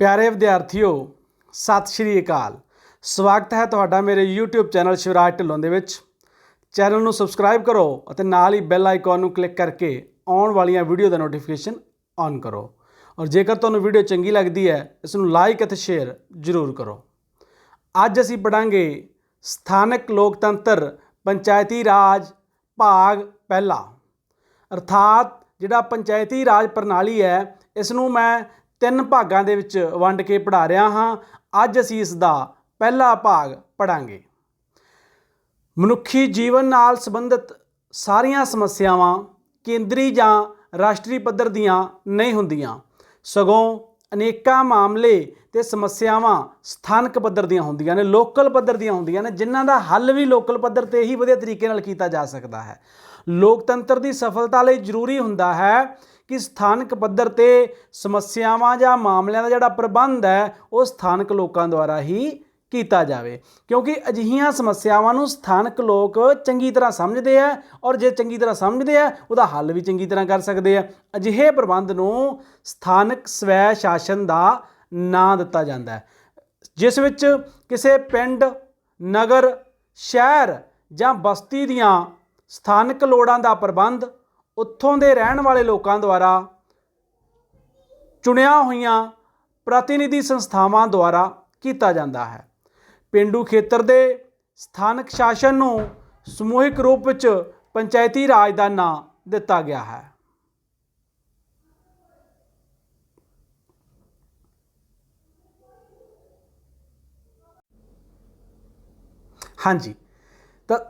प्यारे विद्यार्थियों सत श्री अकाल। स्वागत है तुहाडा मेरे यूट्यूब चैनल शिवराज ढिल्लों दे विच। चैनल नूं सबसक्राइब करो और नाल ही बैल आइकॉन नूं क्लिक करके आउण वालियां वीडियो का नोटिफिकेशन ऑन करो। और जेकर तुहानूं वीडियो चंगी लगती है इसनूं लाइक और शेयर जरूर करो। अज असीं पढ़ांगे स्थानक लोकतंत्र पंचायती राज भाग पहला, अर्थात जिहड़ा पंचायती राज प्रणाली है इसनूं मैं 3 भागां दे विच वंड के पढ़ा रहा हाँ। अज असीं इसदा पहला भाग पढ़ांगे। मनुखी जीवन नाल संबंधित सारियां समस्यावां केंद्री जां राष्ट्रीय पद्धर दीआं नहीं हुंदियां, सगों अनेकां मामले ते समस्यावां स्थानक पद्धर दीआं हुंदियां ने, लोकल पद्धर दीआं हुंदियां ने, जिन्हां दा हल भी लोकल पद्धर ते ही वधिया तरीके नाल कीता जा सकदा है। लोकतंत्र की सफलता लई जरूरी हुंदा है कि स्थानक पद्धर ते समस्यावां जां मामलिਆਂ ਦਾ ਜਿਹੜਾ प्रबंध है वो स्थानक लोगों द्वारा ही किया जाए, क्योंकि अजिहियां समस्यावां नूं स्थानक लोग चंगी तरह समझते हैं और जे चंगी तरह समझते हैं उसका हल भी चंगी तरह कर सकते हैं। अजिहे प्रबंध नूं स्थानक स्वै शासन का नाम दिता जाता है, जिस विच किसी पिंड, नगर, शहर जां बस्ती दीआं स्थानक लोड़ां दा प्रबंध उत्थों दे रहण वाले लोगों द्वारा चुनिया हुईयां प्रतिनिधि संस्थावां द्वारा किया जाता है। पेंडू खेत्र के स्थानक शासन नूं समूहिक रूप विच पंचायती राज का नाम दिता गया है। हाँ जी, तो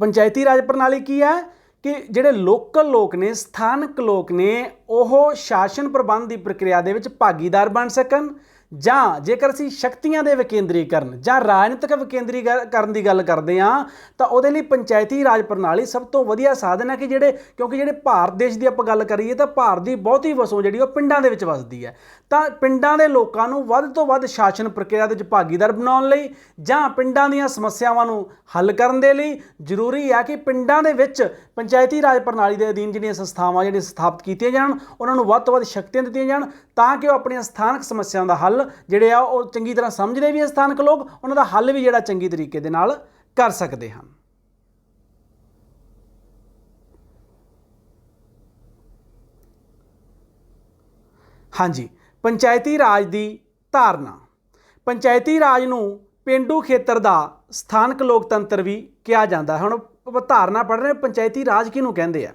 पंचायती राज प्रणाली की है कि ਜਿਹੜੇ लोकल लोग ने, स्थानक लोग ने, ਉਹ शासन प्रबंध की प्रक्रिया ਦੇ ਵਿੱਚ भागीदार बन सकन, ਜਾਂ जेकर ਅਸੀਂ शक्तियां ਦੇ विकेंद्रीकरण ਜਾਂ राजनीतिक विकेंद्रीकरण की गल करते हाँ तो ਉਹਦੇ ਲਈ पंचायती राज प्रणाली सब तो वधिया साधन है कि क्योंकि ਜਿਹੜੇ ਭਾਰਤ देश की ਆਪਾਂ ਗੱਲ करिए तो ਭਾਰत की बहुती वसों ਜਿਹੜੀ ਉਹ ਪਿੰਡਾਂ ਦੇ ਵਿੱਚ ਵਸਦੀ ਹੈ, ਤਾਂ ਪਿੰਡਾਂ ਦੇ ਲੋਕਾਂ ਨੂੰ ਵੱਧ ਤੋਂ ਵੱਧ शासन प्रक्रिया ਦੇ ਵਿੱਚ ਭਾਗੀਦਾਰ ਬਣਾਉਣ ਲਈ ਜਾਂ ਪਿੰਡਾਂ ਦੀਆਂ ਸਮੱਸਿਆਵਾਂ ਨੂੰ हल ਕਰਨ ਦੇ ਲਈ ਜ਼ਰੂਰੀ ਹੈ ਕਿ ਪਿੰਡਾਂ ਦੇ ਵਿੱਚ पंचायती राज प्रणाली के अधीन ਜਿਹੜੀਆਂ ਸੰਸਥਾਵਾਂ ਜਿਹੜੀਆਂ ਸਥਾਪਿਤ ਕੀਤੀਆਂ ਜਾਣ, ਉਹਨਾਂ ਨੂੰ ਵੱਧ ਤੋਂ ਵੱਧ ਸ਼ਕਤੀਆਂ ਦਿੱਤੀਆਂ ਜਾਣ ਤਾਂ ਕਿ ਉਹ ਆਪਣੀਆਂ ਸਥਾਨਕ ਸਮੱਸਿਆਵਾਂ ਦਾ ਹੱਲ ਜਿਹੜੇ ਆ ਉਹ ਚੰਗੀ ਤਰ੍ਹਾਂ ਸਮਝਦੇ ਵੀ ਸਥਾਨਕ ਲੋਕ, ਉਹਨਾਂ ਦਾ ਹੱਲ ਵੀ ਜਿਹੜਾ ਚੰਗੀ ਤਰੀਕੇ ਦੇ ਨਾਲ ਕਰ ਸਕਦੇ ਹਨ। हाँ जी, पंचायती राज की धारणा। पंचायती राज नूं पेंडू खेत्र का स्थानक लोकतंत्र भी कहा जाता है। हुण धारणा पढ़ रहे पंचायती राज किहनूं कहंदे आ।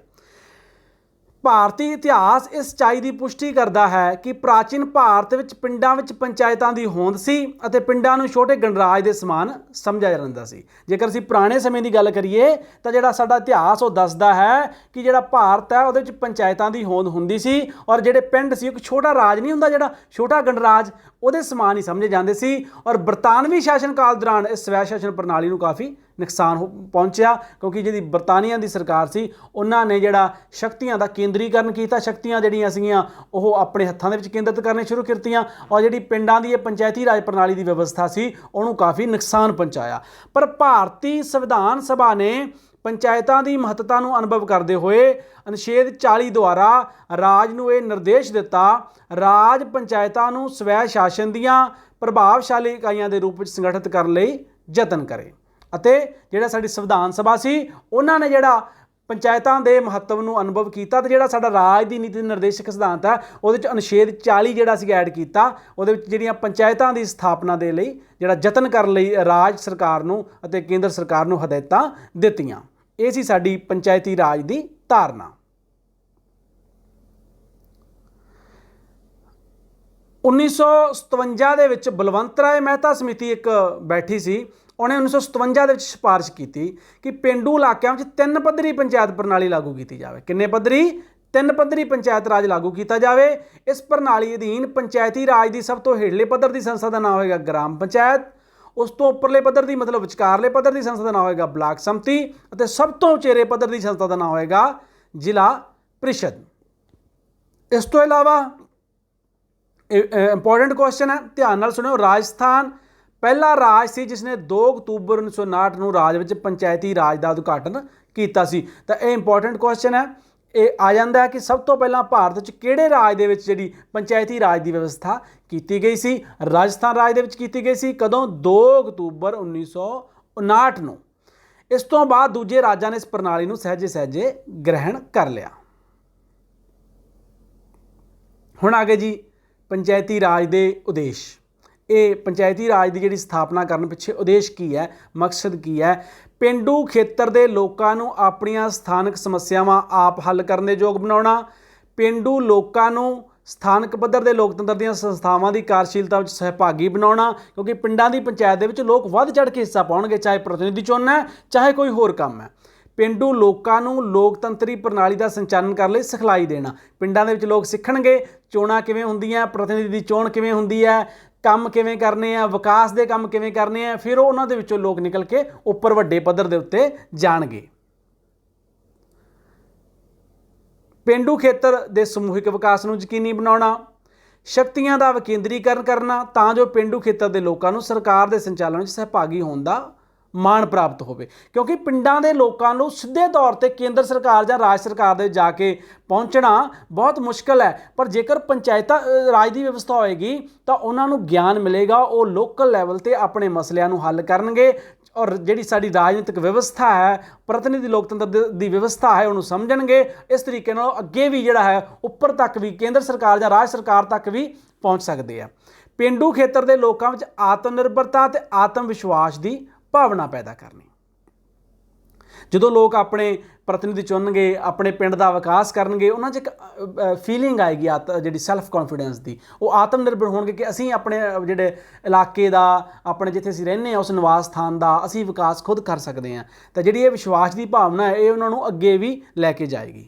भारती इतिहास इस सच्चाई की पुष्टि करता है कि प्राचीन भारत विच पिंडां विच पंचायतां की होंद सी अते पिंडां नूं छोटे गणराज के समान समझा जाता सी। जेकर असीं पुराने समय की गल करिए तो जिहड़ा साडा इतिहास वो दसदा है कि जिहड़ा भारत है उहदे विच पंचायतां की होंद हुंदी सी और जिहड़े पिंड सी एक छोटा राज नहीं हुंदा, जिहड़ा छोटा गणराज उहदे समान ही समझे जाते सी। और बरतानवी शासन काल दौरान इस स्वै शासन प्रणाली नूं काफ़ी नुकसान पहुंचा, क्योंकि जी बरतानिया की सरकार सी उन्होंने जिहड़ा शक्तियां का केंद्रीकरण किया, शक्तियां जिहड़ियां सीगियां ओह अपने हत्थां दे विच केंद्रित करने शुरू कीतियां और जिहड़ी पिंडां दी पंचायती राज प्रणाली की व्यवस्था सी उहनूं काफ़ी नुकसान पहुंचाया। पर भारतीय संविधान सभा ने पंचायतां की महत्ता नूं अनुभव करते हुए अनुच्छेद 40 द्वारा राज नूं इह निर्देश दिता, राज पंचायतां नूं स्वै शासन दीआं प्रभावशाली इकाइयां के रूप में संगठित करने लई यतन करे। ਅਤੇ ਜਿਹੜਾ ਸਾਡੀ ਸੰਵਿਧਾਨ ਸਭਾ ਸੀ ਉਹਨਾਂ ਨੇ ਜਿਹੜਾ ਪੰਚਾਇਤਾਂ ਦੇ ਮਹੱਤਵ ਨੂੰ ਅਨੁਭਵ ਕੀਤਾ ਤੇ ਜਿਹੜਾ ਸਾਡਾ ਰਾਜ ਦੀ ਨੀਤੀ ਨਿਰਦੇਸ਼ਕ ਸਿਧਾਂਤ ਹੈ ਉਹਦੇ ਵਿੱਚ ਅਨੁਛੇਦ 40 ਜਿਹੜਾ ਸੀ ਐਡ ਕੀਤਾ, ਉਹਦੇ ਵਿੱਚ ਜਿਹੜੀਆਂ ਪੰਚਾਇਤਾਂ ਦੀ ਸਥਾਪਨਾ ਦੇ ਲਈ ਜਿਹੜਾ ਯਤਨ ਕਰਨ ਲਈ ਰਾਜ ਸਰਕਾਰ ਨੂੰ ਅਤੇ ਕੇਂਦਰ ਸਰਕਾਰ ਨੂੰ ਹਦਾਇਤਾਂ ਦਿੱਤੀਆਂ। ਇਹ ਸੀ ਸਾਡੀ ਪੰਚਾਇਤੀ ਰਾਜ ਦੀ ਧਾਰਨਾ। 1957 ਦੇ ਵਿੱਚ ਬਲਵੰਤ ਰਾਏ ਮਹਿਤਾ ਸਮਿਤੀ ਇੱਕ ਬੈਠੀ ਸੀ। उन्हें 1957 के सिफारिश की कि पेंडू इलाकों में 3 पद्धरी पंचायत प्रणाली लागू की जाए। किन्ने पद्धरी? 3 पद्धरी पंचायत राज लागू किया जाए। इस प्रणाली अधीन पंचायती राज की सब तो हेठले पद्धर की संस्था का नाम होगा ग्राम पंचायत, उस तो उपरले पद्धर की मतलब विचकारले पद्धर की संस्था का नाम होगा ब्लाक समति और सब तो उचेरे पद्धर की संस्था का नाम होगा जिला परिषद। इस तो इलावा इंपॉर्टेंट क्वेश्चन है, ध्यान नाल सुनियो। राजस्थान पहला राज सी जिसने 2 अक्तूबर 1959 ਨੂੰ ਰਾਜ ਵਿੱਚ पंचायती राज का उद्घाटन किया सी। तो यह इंपॉर्टेंट क्वेश्चन है ਇਹ ਆ ਜਾਂਦਾ है कि सब तो पहला भारत च किहड़े राज दे विच जिहड़ी पंचायती राज की व्यवस्था की गई सी? राजस्थान राज दे विच कीती गई सी। कदों? 2 अक्तूबर 1959 ਨੂੰ। इस तो बाद दूजे राजां ने इस प्रणाली ਨੂੰ सहजे सहजे ग्रहण कर लिया। हुण आ गए जी पंचायती राज के उद्देश। ये पंचायती राज की जिहड़ी स्थापना करने पिछे उद्देश की है, मकसद की है? पेंडू खेतर के लोगों नूं अपणियां स्थानक समस्यावां आप हल करने दे योग बनाउणा, पेंडू लोगों नूं स्थानक पੱਧਰ ਦੇ लोकतंत्र ਦੀਆਂ संस्थावां की कार्यशीलता में सहभागी बनाउणा, क्योंकि पिंडां दी पंचायत दे विच लोग वध चढ़ के हिस्सा पाउणगे, चाहे प्रतिनिधि चुनना है चाहे कोई होर काम है। पेंडू लोगों नूं लोकतंत्री प्रणाली का संचालन करने लई सिखलाई देना। पिंडां दे विच लोग सिੱਖਣਗੇ चोणां किवें हुंदियां, प्रतिनिधि की चोण किवें हुंदी है, ਕੰਮ ਕਿਵੇਂ ਕਰਨੇ ਆ, ਵਿਕਾਸ ਦੇ ਕੰਮ ਕਿਵੇਂ ਕਰਨੇ ਆ, ਫਿਰ ਉਹਨਾਂ ਦੇ ਵਿੱਚੋਂ ਲੋਕ ਨਿਕਲ ਕੇ ਉੱਪਰ ਵੱਡੇ ਪੱਧਰ ਦੇ ਉੱਤੇ ਜਾਣਗੇ। ਪੇਂਡੂ ਖੇਤਰ ਦੇ ਸਮੂਹਿਕ ਵਿਕਾਸ ਨੂੰ ਯਕੀਨੀ ਬਣਾਉਣਾ, ਸ਼ਕਤੀਆਂ ਦਾ ਵਿਕੇਂਦਰੀਕਰਨ ਕਰਨਾ ਤਾਂ ਜੋ ਪੇਂਡੂ ਖੇਤਰ ਦੇ ਲੋਕਾਂ ਨੂੰ ਸਰਕਾਰ ਦੇ ਸੰਚਾਲਨ ਵਿੱਚ ਸਹਿਭਾਗੀ ਹੋਣ ਦਾ ਮਾਣ ਪ੍ਰਾਪਤ ਹੋਵੇ, क्योंकि ਪਿੰਡਾਂ ਦੇ ਲੋਕਾਂ ਨੂੰ ਸਿੱਧੇ ਤੌਰ ਤੇ ਕੇਂਦਰ ਸਰਕਾਰ ਜਾਂ ਰਾਜ ਸਰਕਾਰ ਦੇ ਜਾ ਕੇ ਪਹੁੰਚਣਾ ਬਹੁਤ ਮੁਸ਼ਕਲ ਹੈ। ਪਰ ਜੇਕਰ ਪੰਚਾਇਤਾਂ ਰਾਜ ਦੀ ਵਿਵਸਥਾ ਹੋਏਗੀ ਤਾਂ ਉਹਨਾਂ ਨੂੰ ਗਿਆਨ ਮਿਲੇਗਾ, ਉਹ ਲੋਕਲ ਲੈਵਲ ਤੇ ਆਪਣੇ ਮਸਲਿਆਂ ਨੂੰ ਹੱਲ ਕਰਨਗੇ और जिहड़ी साडी राजनीतिक व्यवस्था है, प्रतिनिधि लोकतंत्र की व्यवस्था है, उन्होंने समझणगे। इस तरीके नाल अगे भी जिहड़ा है उपर तक भी केंद्र सरकार या राज सरकार तक भी पहुँच सकते हैं। पेंडू खेतर के लोगों में आत्मनिर्भरता ते आत्म विश्वास की भावना पैदा करनी। ਜਦੋਂ ਲੋਕ ਆਪਣੇ प्रतिनिधि चुनगे, अपने पिंड का विकास करनगे, उन्हां 'च एक फीलिंग आएगी जिहड़ी सैल्फ कॉन्फिडेंस की, वो आत्मनिर्भर होणगे कि असीं अपने जिहड़े इलाके का, अपने जिथे असीं रहिंदे हां उस निवास स्थान का असीं विकास खुद कर सकते हैं। तो जिहड़ी ये विश्वास की भावना है ये उन्हां नूं अगे भी लैके जाएगी।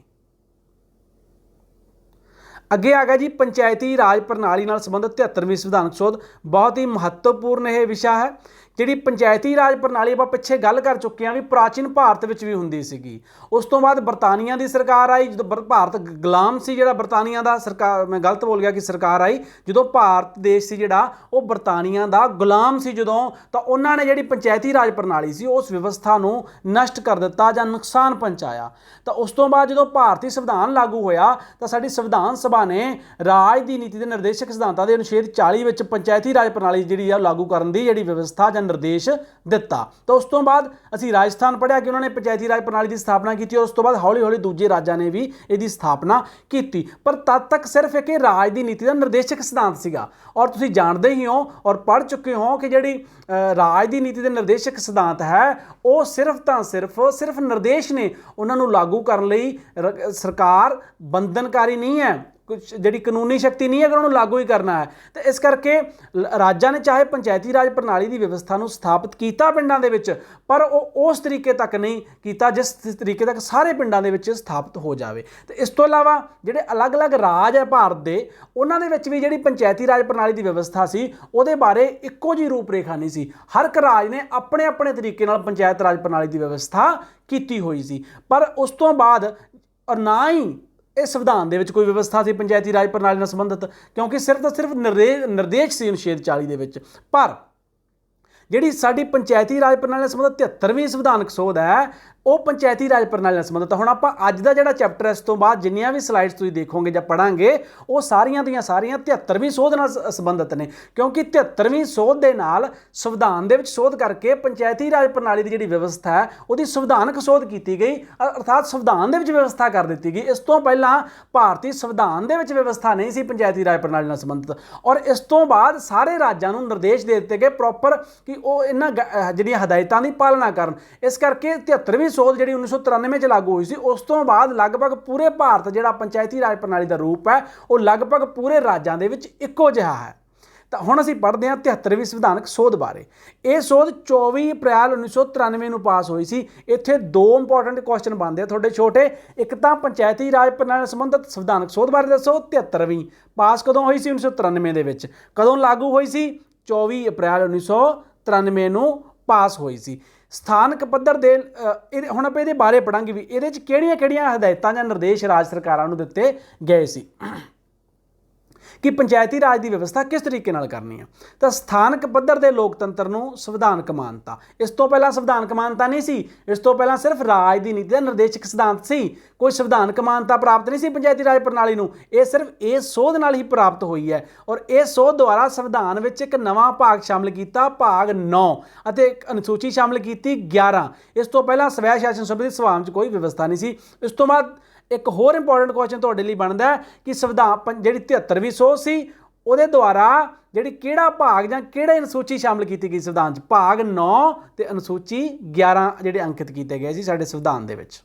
अगे आ गया जी पंचायती राज प्रणाली नाल संबंधित 73वीं संविधानक सोध। बहुत ही महत्वपूर्ण यह विषय है। जिहड़ी पंचायती राज प्रणाली आपां पिछे गल कर चुके हैं भी प्राचीन भारत विच भी हुंदी सीगी। उस तो बाद बरतानिया की सरकार आई, जो भारत गुलाम सी, जिहड़ा बरतानिया का सरकार, मैं गलत बोल गया कि सरकार आई, जो भारत देश सी जिहड़ा वो बरतानिया का गुलाम सी जदों, तो उन्होंने जिहड़ी पंचायती राज प्रणाली सी उस व्यवस्था नूं नष्ट कर दिता जां नुकसान पहुँचाया। तो उस तो बाद जो भारतीय संविधान लागू होया तो साडी संविधान सभा ने राज की नीति के निर्देशक सिद्धांतां दे अनुच्छेद 40 विच पंचायती राज प्रणाली जिहड़ी आ लागू करन दी जिहड़ी व्यवस्था जां निर्देश दिता। तो उस तो बाद असीं राजस्थान पढ़िया कि उन्होंने पंचायती राज प्रणाली की स्थापना की और उस तो बाद हौली हौली दूजे राज्यों ने भी इसकी स्थापना की। पर तद तक सिर्फ एक राज की नीति का निर्देशक सिद्धांत सीगा। और तुसीं जानते ही हो और पढ़ चुके हो कि जिहड़ी राज की नीति के निर्देशक सिद्धांत है वो सिर्फ निर्देश ने, उन्होंने लागू करने लई सरकार बंधनकारी नहीं है, कुछ जिहड़ी कानूनी शक्ति नहीं है अगर उन्होंने लागू ही करना है। तो इस करके राज्यां ने चाहे पंचायती राज प्रणाली की व्यवस्था नूं स्थापित किया पिंडां दे विच, पर उस तरीके तक नहीं किया जिस तरीके तक सारे पिंडां दे विच स्थापित हो जाए। तो इस तो इलावा जिहड़े अलग अलग राज है भारत दे, उन्हां दे विच भी जिहड़ी पंचायती राज प्रणाली की व्यवस्था सी उहदे बारे इक्को जी रूपरेखा नहीं सी। हर एक राज ने अपने अपने तरीके नाल पंचायत राज प्रणाली की व्यवस्था की हुई सी। पर उस तो बाद और ना ही इस संविधान दे विच कोई व्यवस्था सी पंचायती राज प्रणाली नाल संबंधित, क्योंकि सिर्फ तो सिर्फ निर्देश सी अनुच्छेद 40 दे विच। पर जिहड़ी साडी पंचायती राज प्रणाली नाल संबंधित 73वीं संविधानक सोध है वो पंचायती राज प्रणाली नाल संबंधित। हुण आपां अज दा जिहड़ा चैप्टर इस तो बाद जिन्नियां भी स्लाइड्स तुसीं देखोगे जां पढ़ांगे वो सारियां दियां सारियां 73वीं सोध नाल संबंधित ने, क्योंकि 73वीं सोध दे नाल संविधान दे विच सोध करके पंचायती राज प्रणाली की जिहड़ी व्यवस्था है उहदी संविधानक सोध कीती गई, अर्थात संविधान दे विच व्यवस्था कर दित्ती गई। इस तो पहलां भारतीय संविधान दे विच व्यवस्था नहीं सी पंचायती राज प्रणाली नाल संबंधित। और इस तो बाद सारे राज्यां नूं निर्देश दे दित्ते गए प्रॉपर कि वो इन्हां जिहड़ियां हदायतां दी पालना करन। इस करके 73वीं सोध जिहड़ी 1993 च लागू हुई सी, उस तो बाद लगभग पूरे भारत जिहड़ा पंचायती राज प्रणाली का रूप है वो लगभग पूरे राज्यां दे विच इक्को जिहा है। तो हुण असीं पढ़दे हां 73वीं संविधानक सोध बारे। ये सोध 24 अप्रैल 1993 नूं पास हुई सी। इत्थे दो इंपॉर्टेंट क्वेश्चन बनदे थोड़े छोटे। एक तां पंचायती राज प्रणाली नाल संबंधित संविधानक सोध बारे दसो। 73वीं पास कदों हुई सी? 1993 दे विच। कदों लागू हुई सी? 24 अप्रैल 1993 नूं पास हुई सी। स्थानक पੱਧਰ ਦੇ ਹੁਣ ਆਪਾਂ ਇਹਦੇ ਬਾਰੇ ਪੜਾਂਗੇ ਵੀ ਇਹਦੇ 'ਚ ਕਿਹੜੀਆਂ-ਕਿਹੜੀਆਂ ਹਦਾਇਤਾਂ ਜਾਂ ਨਿਰਦੇਸ਼ ਰਾਜ ਸਰਕਾਰਾਂ ਨੂੰ ਦਿੱਤੇ ਗਏ ਸੀ। कि पंचायती राज की व्यवस्था किस तरीके नाल करनी है। तो स्थानक पद्धर के लोकतंत्र नूं संविधानक मानता, इस तो पहला संविधानक मानता नहीं सी, इस तो पहला सिर्फ राज की नीति का निर्देशक सिद्धांत सी, कोई संविधानक मानता प्राप्त नहीं सी पंचायती राज प्रणाली नूं। ये सिर्फ इस सोध नाल ही प्राप्त हुई है और इस सोध द्वारा संविधान विच एक नवां भाग शामिल किया, भाग 9 ਅਤੇ एक अनुसूची शामिल की 11। इस तो पहला स्वै शासन संबंधी सभावां च कोई व्यवस्था नहीं सी। इस तो बाद एक होर इंपॉर्टेंट क्वेश्चन तुहाडे लई बनदा है कि संविधान जिहड़ी 73वीं सोच सी ਉਹਦੇ ਦੁਆਰਾ ਜਿਹੜੀ ਕਿਹੜਾ ਭਾਗ ਜਾਂ ਕਿਹੜੇ ਅਨੁਸੂਚੀ ਸ਼ਾਮਲ ਕੀਤੀ ਗਈ ਸੰਵਿਧਾਨ 'ਚ, ਭਾਗ 9 ਤੇ ਅਨੁਸੂਚੀ 11 ਜਿਹੜੇ ਅੰਕਿਤ ਕੀਤੇ ਗਏ ਸੀ ਸਾਡੇ ਸੰਵਿਧਾਨ ਦੇ ਵਿੱਚ।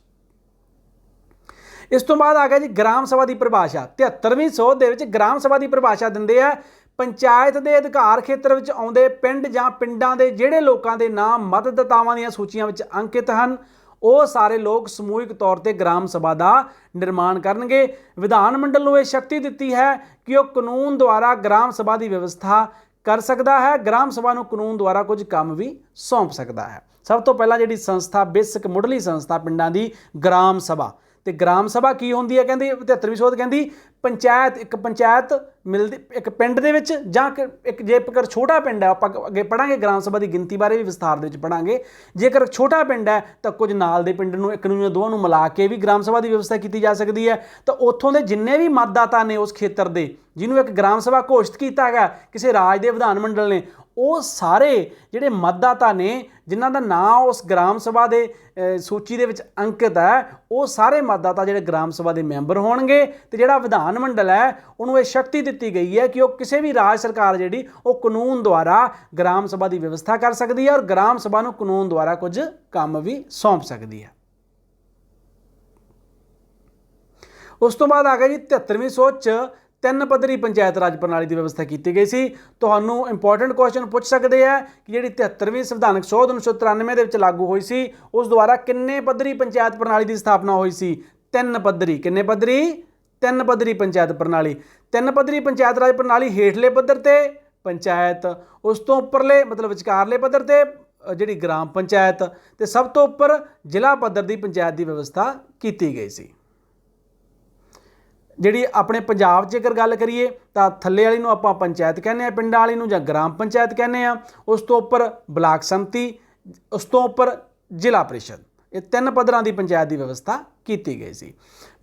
ਇਸ ਤੋਂ ਬਾਅਦ ਆ ਗਿਆ ਜੀ ਗ੍ਰਾਮ ਸਭਾ ਦੀ ਪਰਿਭਾਸ਼ਾ। 73ਵੀਂ ਸੋਧ ਦੇ ਵਿੱਚ ਗ੍ਰਾਮ ਸਭਾ ਦੀ ਪਰਿਭਾਸ਼ਾ ਦਿੰਦੇ ਆ, ਪੰਚਾਇਤ ਦੇ ਅਧਿਕਾਰ ਖੇਤਰ ਵਿੱਚ ਆਉਂਦੇ ਪਿੰਡ ਜਾਂ ਪਿੰਡਾਂ ਦੇ ਜਿਹੜੇ ਲੋਕਾਂ ਦੇ ਨਾਮ ਮਤਦਾਤਾਵਾਂ ਦੀਆਂ ਸੂਚੀਆਂ ਵਿੱਚ ਅੰਕਿਤ ਹਨ ਉਹ ਸਾਰੇ ਲੋਕ ਸਮੂਹਿਕ ਤੌਰ ਤੇ ਗ੍ਰਾਮ ਸਭਾ ਦਾ ਨਿਰਮਾਣ ਕਰਨਗੇ। ਵਿਧਾਨ ਮੰਡਲ ਨੂੰ ਇਹ ਸ਼ਕਤੀ ਦਿੱਤੀ ਹੈ ਕਿ ਉਹ ਕਾਨੂੰਨ ਦੁਆਰਾ ਗ੍ਰਾਮ ਸਭਾ ਦੀ ਵਿਵਸਥਾ ਕਰ ਸਕਦਾ ਹੈ, ਗ੍ਰਾਮ ਸਭਾ ਨੂੰ ਕਾਨੂੰਨ ਦੁਆਰਾ ਕੁਝ ਕੰਮ ਵੀ ਸੌਂਪ ਸਕਦਾ ਹੈ। ਸਭ ਤੋਂ ਪਹਿਲਾਂ ਜਿਹੜੀ ਸੰਸਥਾ ਬੇਸਿਕ ਮੁੱਢਲੀ ਸੰਸਥਾ ਪਿੰਡਾਂ ਦੀ ਗ੍ਰਾਮ ਸਭਾ, ਤੇ ਗ੍ਰਾਮ ਸਭਾ ਕੀ ਹੁੰਦੀ ਹੈ ਕਹਿੰਦੀ 73ਵੀਂ ਸੋਧ ਕਹਿੰਦੀ ਪੰਚਾਇਤ, ਇੱਕ ਪੰਚਾਇਤ ਮਿਲਦੀ ਇੱਕ ਪਿੰਡ ਦੇ ਵਿੱਚ ਜਾਂ ਇੱਕ ਜੇਕਰ ਛੋਟਾ ਪਿੰਡ ਹੈ, ਆਪਾਂ ਅੱਗੇ ਪੜਾਂਗੇ ਗ੍ਰਾਮ ਸਭਾ ਦੀ ਗਿਣਤੀ ਬਾਰੇ ਵੀ ਵਿਸਥਾਰ ਦੇ ਵਿੱਚ ਪੜਾਂਗੇ। ਜੇਕਰ ਛੋਟਾ ਪਿੰਡ ਹੈ ਤਾਂ ਕੁਝ ਨਾਲ ਦੇ ਪਿੰਡ ਨੂੰ ਇੱਕ ਨੂੰ ਜਾਂ ਦੋਵਾਂ ਨੂੰ ਮਿਲਾ ਕੇ ਵੀ ਗ੍ਰਾਮ ਸਭਾ ਦੀ ਵਿਵਸਥਾ ਕੀਤੀ ਜਾ ਸਕਦੀ ਹੈ। ਤਾਂ ਉੱਥੋਂ ਦੇ ਜਿੰਨੇ ਵੀ ਮਤਦਾਤਾ ਨੇ ਉਸ ਖੇਤਰ ਦੇ ਜਿਹਨੂੰ ਇੱਕ ਗ੍ਰਾਮ ਸਭਾ ਘੋਸ਼ਿਤ ਕੀਤਾ ਹੈਗਾ ਕਿਸੇ ਰਾਜ ਦੇ ਵਿਧਾਨ ਮੰਡਲ ਨੇ, ਉਹ ਸਾਰੇ ਜਿਹੜੇ ਮਤਦਾਤਾ ਨੇ ਜਿਨ੍ਹਾਂ ਦਾ ਨਾਂ ਉਸ ਗ੍ਰਾਮ ਸਭਾ ਦੇ ਸੂਚੀ ਦੇ ਵਿੱਚ ਅੰਕਿਤ ਹੈ, ਉਹ ਸਾਰੇ ਮਤਦਾਤਾ ਜਿਹੜੇ ਗ੍ਰਾਮ ਸਭਾ ਦੇ ਮੈਂਬਰ ਹੋਣਗੇ। ਤੇ ਜਿਹੜਾ ਵਿਧਾਨ ਮੰਡਲ ਹੈ ਉਹਨੂੰ ਇਹ ਸ਼ਕਤੀ ਦਿੱਤੀ ਗਈ ਹੈ ਕਿ ਉਹ ਕਿਸੇ ਵੀ ਰਾਜ ਸਰਕਾਰ ਜਿਹੜੀ ਉਹ ਕਾਨੂੰਨ ਦੁਆਰਾ ਗ੍ਰਾਮ ਸਭਾ ਦੀ ਵਿਵਸਥਾ ਕਰ ਸਕਦੀ ਹੈ ਔਰ ਗ੍ਰਾਮ ਸਭਾ ਨੂੰ ਕਾਨੂੰਨ ਦੁਆਰਾ ਕੁਝ ਕੰਮ ਵੀ ਸੌਂਪ ਸਕਦੀ ਹੈ। ਉਸ ਤੋਂ ਬਾਅਦ ਆ ਗਿਆ ਜੀ 73ਵੀਂ ਸੋਚ 'ਚ 3 ਪੱਧਰੀ ਪੰਚਾਇਤ ਰਾਜ ਪ੍ਰਣਾਲੀ ਦੀ ਵਿਵਸਥਾ ਕੀਤੀ ਗਈ ਸੀ। ਤੁਹਾਨੂੰ ਇੰਪੋਰਟੈਂਟ ਕੁਐਸਚਨ ਪੁੱਛ ਸਕਦੇ ਆ ਕਿ ਜਿਹੜੀ 73ਵੀਂ ਸੰਵਿਧਾਨਕ ਸੋਧ 1993 ਦੇ ਵਿੱਚ ਲਾਗੂ ਹੋਈ ਸੀ ਉਸ ਦੁਆਰਾ ਕਿੰਨੇ ਪੱਧਰੀ ਪੰਚਾਇਤ ਪ੍ਰਣਾਲੀ ਦੀ ਸਥਾਪਨਾ ਹੋਈ ਸੀ? 3 ਪੱਧਰੀ। ਕਿੰਨੇ ਪੱਧਰੀ? 3 ਪੱਧਰੀ ਪੰਚਾਇਤ ਪ੍ਰਣਾਲੀ। 3 ਪੱਧਰੀ ਪੰਚਾਇਤ ਰਾਜ ਪ੍ਰਣਾਲੀ ਹੇਠਲੇ ਪੱਧਰ ਤੇ ਪੰਚਾਇਤ, ਉਸ ਤੋਂ ਉੱਪਰਲੇ ਮਤਲਬ ਵਿਚਕਾਰਲੇ ਪੱਧਰ ਤੇ ਜਿਹੜੀ ਗ੍ਰਾਮ ਪੰਚਾਇਤ ਤੇ ਸਭ ਤੋਂ ਉੱਪਰ ਜ਼ਿਲ੍ਹਾ ਪੱਧਰ ਦੀ ਪੰਚਾਇਤ ਦੀ ਵਿਵਸਥਾ ਕੀਤੀ ਗਈ ਸੀ। ਜਿਹੜੀ ਆਪਣੇ ਪੰਜਾਬ 'ਚ ਜੇਕਰ ਗੱਲ ਕਰੀਏ ਤਾਂ ਥੱਲੇ ਵਾਲੀ ਨੂੰ ਆਪਾਂ ਪੰਚਾਇਤ ਕਹਿੰਦੇ ਹਾਂ, ਪਿੰਡਾਂ ਵਾਲੀ ਨੂੰ ਜਾਂ ਗ੍ਰਾਮ ਪੰਚਾਇਤ ਕਹਿੰਦੇ ਹਾਂ, ਉਸ ਤੋਂ ਉੱਪਰ ਬਲਾਕ ਸੰਮਤੀ, ਉਸ ਤੋਂ ਉੱਪਰ ਜ਼ਿਲ੍ਹਾ ਪ੍ਰੀਸ਼ਦ। ਇਹ 3 ਪੱਧਰਾਂ ਦੀ ਪੰਚਾਇਤ ਦੀ ਵਿਵਸਥਾ ਕੀਤੀ ਗਈ ਸੀ।